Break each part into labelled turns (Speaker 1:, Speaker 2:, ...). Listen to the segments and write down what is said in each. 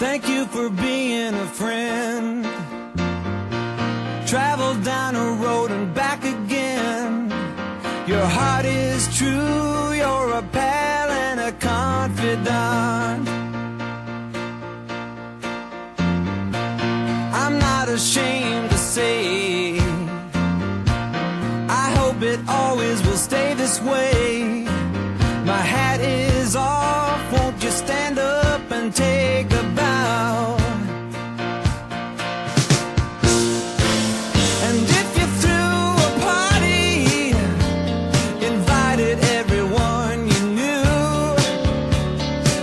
Speaker 1: Thank you for being a friend. Travel down a road and back again. Your heart is true, you're a pal and a confidant. I'm not ashamed to say, I hope it always will stay this way. My hat is off, won't you stand up and take a bow? And if you threw a party, invited everyone you knew,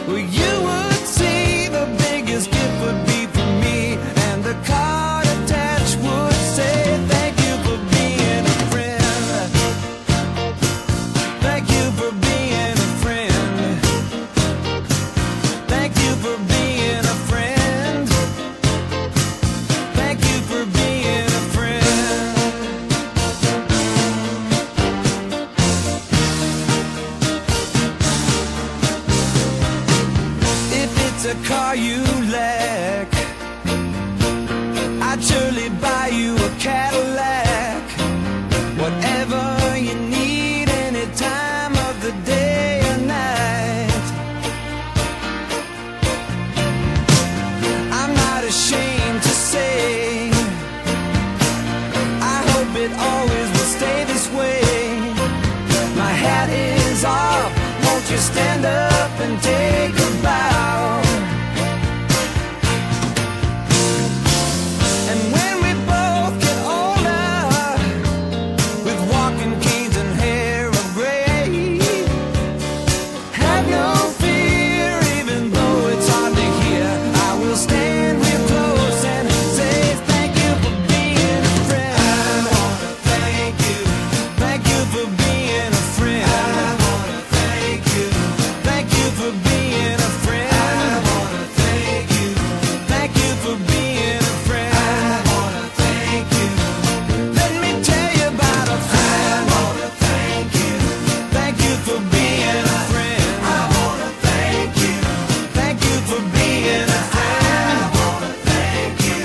Speaker 1: well, you would see the biggest gift would be from me, and the card attached would say, thank you for being a friend. Thank you for being a friend. Thank you for being a friend. Thank you for being a friend. If it's a car you lack, I'd surely buy you a Cadillac. Whatever you need, any time of the day or night. I'm not ashamed to say, I hope it always will stay this way. My hat is off, won't you stand up and take a bow? And when we both get older, with walking canes and hair of gray, have no fear, even though it's hard to hear, I will stand real close and say thank you for being a friend. I wanna thank you. Thank you for being a friend. I wanna thank you. Thank you for being a friend. I wanna thank you. Thank you for being a friend. I wanna thank you. Let me tell you about a friend. I wanna thank you. Thank you for being a friend. I wanna thank you. Thank you for being a friend. I wanna thank you.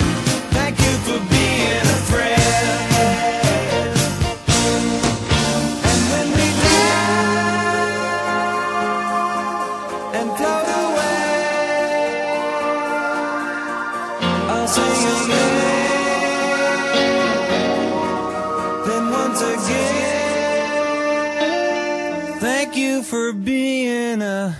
Speaker 1: Thank you for being a friend. And when we die and float away, I'll sing again. Then once again, thank you for being a